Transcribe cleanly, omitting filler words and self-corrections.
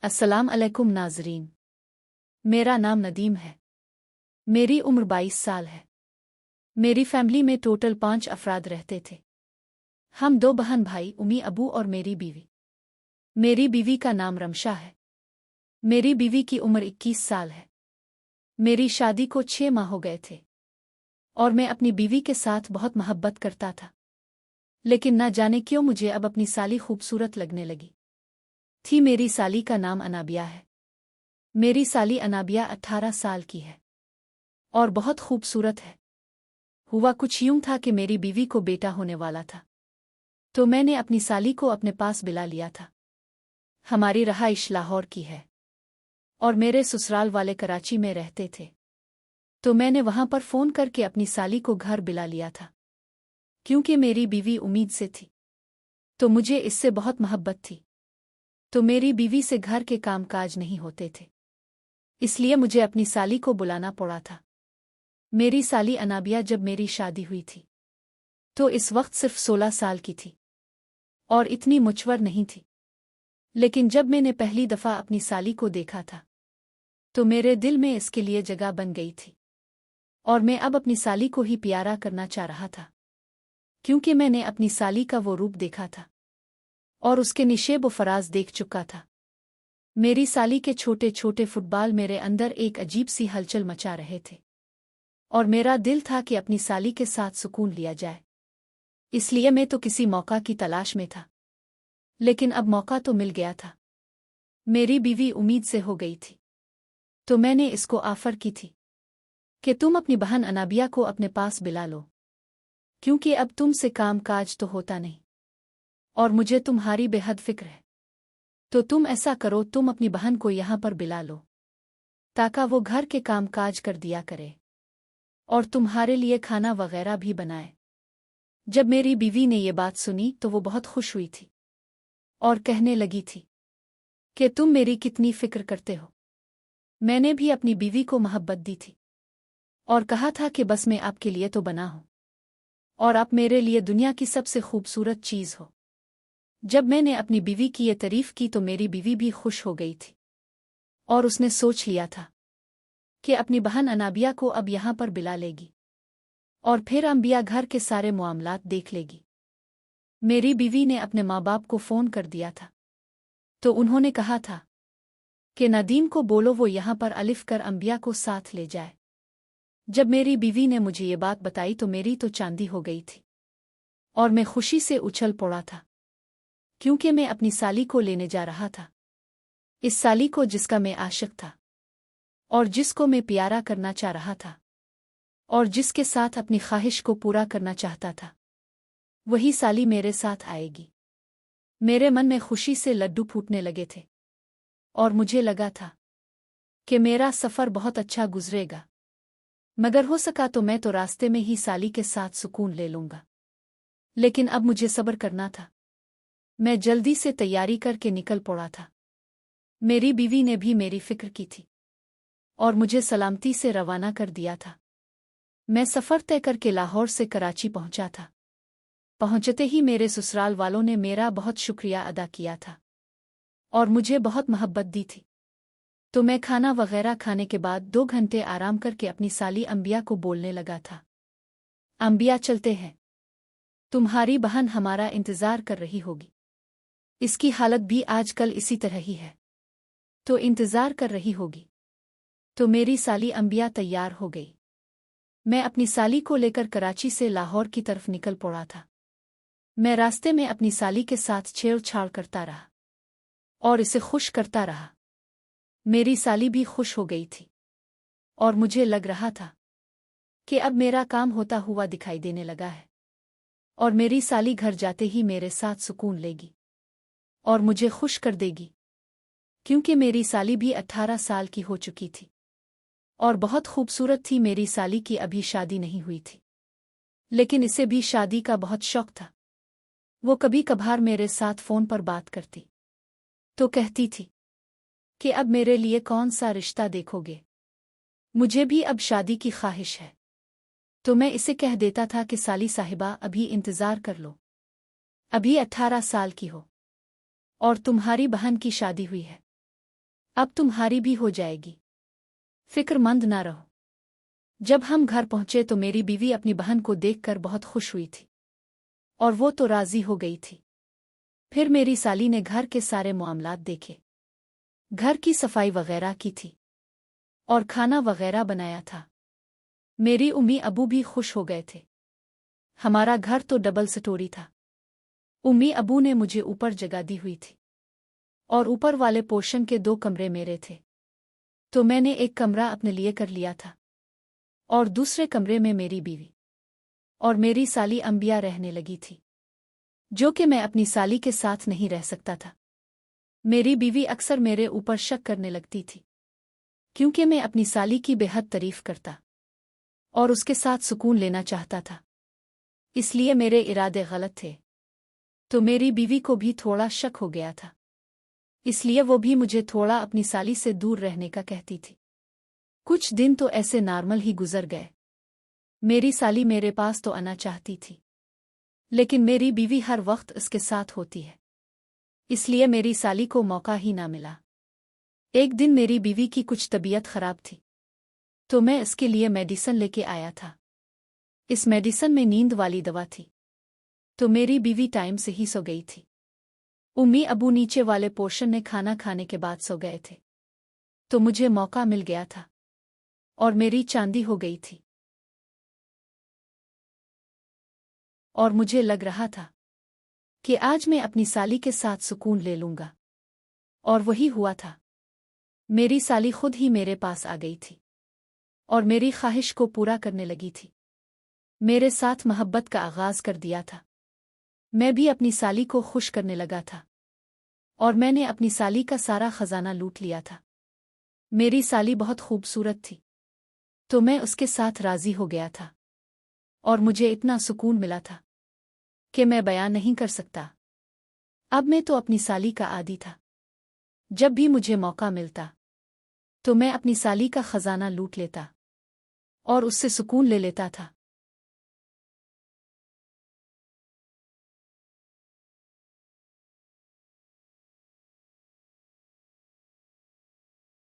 अस्सलाम अलैकुम नाज़रीन। मेरा नाम नदीम है। मेरी उम्र 22 साल है। मेरी फैमिली में टोटल 5 अफराद रहते थे। हम 2 बहन भाई, उम्मी अबू और मेरी बीवी। मेरी बीवी का नाम रमशा है। मेरी बीवी की उम्र 21 साल है। मेरी शादी को 6 माह हो गए थे और मैं अपनी बीवी के साथ बहुत मोहब्बत करता था। लेकिन ना जाने क्यों मुझे अब अपनी साली खूबसूरत लगने लगी थी। मेरी साली का नाम अनाबिया है। मेरी साली अनाबिया 18 साल की है और बहुत खूबसूरत है। हुआ कुछ यूं था कि मेरी बीवी को बेटा होने वाला था, तो मैंने अपनी साली को अपने पास बुला लिया था। हमारी रहाइश लाहौर की है और मेरे ससुराल वाले कराची में रहते थे, तो मैंने वहां पर फ़ोन करके अपनी साली को घर बुला लिया था। क्योंकि मेरी बीवी उम्मीद से थी, तो मुझे इससे बहुत मोहब्बत थी, तो मेरी बीवी से घर के कामकाज नहीं होते थे, इसलिए मुझे अपनी साली को बुलाना पड़ा था। मेरी साली अनाबिया जब मेरी शादी हुई थी तो इस वक्त सिर्फ 16 साल की थी और इतनी मुचवर नहीं थी। लेकिन जब मैंने पहली दफ़ा अपनी साली को देखा था तो मेरे दिल में इसके लिए जगह बन गई थी और मैं अब अपनी साली को ही प्यारा करना चाह रहा था। क्योंकि मैंने अपनी साली का वो रूप देखा था और उसके निशेब व फराज देख चुका था। मेरी साली के छोटे छोटे फुटबॉल मेरे अंदर एक अजीब सी हलचल मचा रहे थे और मेरा दिल था कि अपनी साली के साथ सुकून लिया जाए। इसलिए मैं तो किसी मौका की तलाश में था, लेकिन अब मौका तो मिल गया था। मेरी बीवी उम्मीद से हो गई थी, तो मैंने इसको ऑफर की थी कि तुम अपनी बहन अनाबिया को अपने पास बुला लो, क्योंकि अब तुमसे काम काज तो होता नहीं और मुझे तुम्हारी बेहद फिक्र है। तो तुम ऐसा करो, तुम अपनी बहन को यहाँ पर बुला लो ताकि वो घर के काम काज कर दिया करे और तुम्हारे लिए खाना वगैरह भी बनाए। जब मेरी बीवी ने ये बात सुनी तो वो बहुत खुश हुई थी और कहने लगी थी कि तुम मेरी कितनी फिक्र करते हो। मैंने भी अपनी बीवी को मोहब्बत दी थी और कहा था कि बस मैं आपके लिए तो बना हूं और आप मेरे लिए दुनिया की सबसे खूबसूरत चीज़ हो। जब मैंने अपनी बीवी की ये तारीफ की तो मेरी बीवी भी खुश हो गई थी और उसने सोच लिया था कि अपनी बहन अनाबिया को अब यहाँ पर बुला लेगी और फिर अंबिया घर के सारे मामलात देख लेगी। मेरी बीवी ने अपने माँ बाप को फ़ोन कर दिया था, तो उन्होंने कहा था कि नदीम को बोलो वो यहाँ पर अलिफ कर अंबिया को साथ ले जाए। जब मेरी बीवी ने मुझे ये बात बताई तो मेरी तो चांदी हो गई थी और मैं खुशी से उछल पड़ा था, क्योंकि मैं अपनी साली को लेने जा रहा था। इस साली को जिसका मैं आशिक था और जिसको मैं प्यारा करना चाह रहा था और जिसके साथ अपनी ख्वाहिश को पूरा करना चाहता था, वही साली मेरे साथ आएगी। मेरे मन में खुशी से लड्डू फूटने लगे थे और मुझे लगा था कि मेरा सफ़र बहुत अच्छा गुजरेगा, मगर हो सका तो मैं तो रास्ते में ही साली के साथ सुकून ले लूंगा। लेकिन अब मुझे सब्र करना था। मैं जल्दी से तैयारी करके निकल पड़ा था। मेरी बीवी ने भी मेरी फिक्र की थी और मुझे सलामती से रवाना कर दिया था। मैं सफ़र तय करके लाहौर से कराची पहुंचा था। पहुंचते ही मेरे ससुराल वालों ने मेरा बहुत शुक्रिया अदा किया था और मुझे बहुत मोहब्बत दी थी। तो मैं खाना वगैरह खाने के बाद 2 घंटे आराम करके अपनी साली अंबिया को बोलने लगा था, अंबिया चलते हैं, तुम्हारी बहन हमारा इंतज़ार कर रही होगी। इसकी हालत भी आजकल इसी तरह ही है, तो इंतज़ार कर रही होगी। तो मेरी साली अंबिया तैयार हो गई। मैं अपनी साली को लेकर कराची से लाहौर की तरफ निकल पड़ा था। मैं रास्ते में अपनी साली के साथ छेड़छाड़ करता रहा और इसे खुश करता रहा। मेरी साली भी खुश हो गई थी और मुझे लग रहा था कि अब मेरा काम होता हुआ दिखाई देने लगा है और मेरी साली घर जाते ही मेरे साथ सुकून लेगी और मुझे खुश कर देगी, क्योंकि मेरी साली भी 18 साल की हो चुकी थी और बहुत खूबसूरत थी। मेरी साली की अभी शादी नहीं हुई थी, लेकिन इसे भी शादी का बहुत शौक था। वो कभी कभार मेरे साथ फ़ोन पर बात करती तो कहती थी कि अब मेरे लिए कौन सा रिश्ता देखोगे, मुझे भी अब शादी की ख्वाहिश है। तो मैं इसे कह देता था कि साली साहिबा अभी इंतज़ार कर लो, अभी 18 साल की हो और तुम्हारी बहन की शादी हुई है, अब तुम्हारी भी हो जाएगी, फिक्रमंद ना रहो। जब हम घर पहुंचे तो मेरी बीवी अपनी बहन को देखकर बहुत खुश हुई थी और वो तो राजी हो गई थी। फिर मेरी साली ने घर के सारे मामलात देखे, घर की सफाई वगैरह की थी और खाना वगैरह बनाया था। मेरी उम्मी अबू भी खुश हो गए थे। हमारा घर तो डबल स्टोरी था। उम्मी अबू ने मुझे ऊपर जगह दी हुई थी और ऊपर वाले पोर्शन के 2 कमरे मेरे थे, तो मैंने एक कमरा अपने लिए कर लिया था और दूसरे कमरे में मेरी बीवी और मेरी साली अंबिया रहने लगी थी, जो कि मैं अपनी साली के साथ नहीं रह सकता था। मेरी बीवी अक्सर मेरे ऊपर शक करने लगती थी, क्योंकि मैं अपनी साली की बेहद तारीफ करता और उसके साथ सुकून लेना चाहता था। इसलिए मेरे इरादे गलत थे, तो मेरी बीवी को भी थोड़ा शक हो गया था। इसलिए वो भी मुझे थोड़ा अपनी साली से दूर रहने का कहती थी। कुछ दिन तो ऐसे नॉर्मल ही गुजर गए। मेरी साली मेरे पास तो आना चाहती थी, लेकिन मेरी बीवी हर वक्त उसके साथ होती है, इसलिए मेरी साली को मौका ही ना मिला। एक दिन मेरी बीवी की कुछ तबीयत खराब थी, तो मैं इसके लिए मेडिसिन लेके आया था। इस मेडिसिन में नींद वाली दवा थी, तो मेरी बीवी टाइम से ही सो गई थी। उम्मी अबू नीचे वाले पोर्शन में खाना खाने के बाद सो गए थे, तो मुझे मौका मिल गया था और मेरी चांदी हो गई थी। और मुझे लग रहा था कि आज मैं अपनी साली के साथ सुकून ले लूंगा, और वही हुआ था। मेरी साली खुद ही मेरे पास आ गई थी और मेरी ख्वाहिश को पूरा करने लगी थी। मेरे साथ मोहब्बत का आगाज कर दिया था। मैं भी अपनी साली को खुश करने लगा था और मैंने अपनी साली का सारा खजाना लूट लिया था। मेरी साली बहुत खूबसूरत थी, तो मैं उसके साथ राजी हो गया था और मुझे इतना सुकून मिला था कि मैं बयान नहीं कर सकता। अब मैं तो अपनी साली का आदी था। जब भी मुझे मौका मिलता तो मैं अपनी साली का खजाना लूट लेता और उससे सुकून ले लेता था।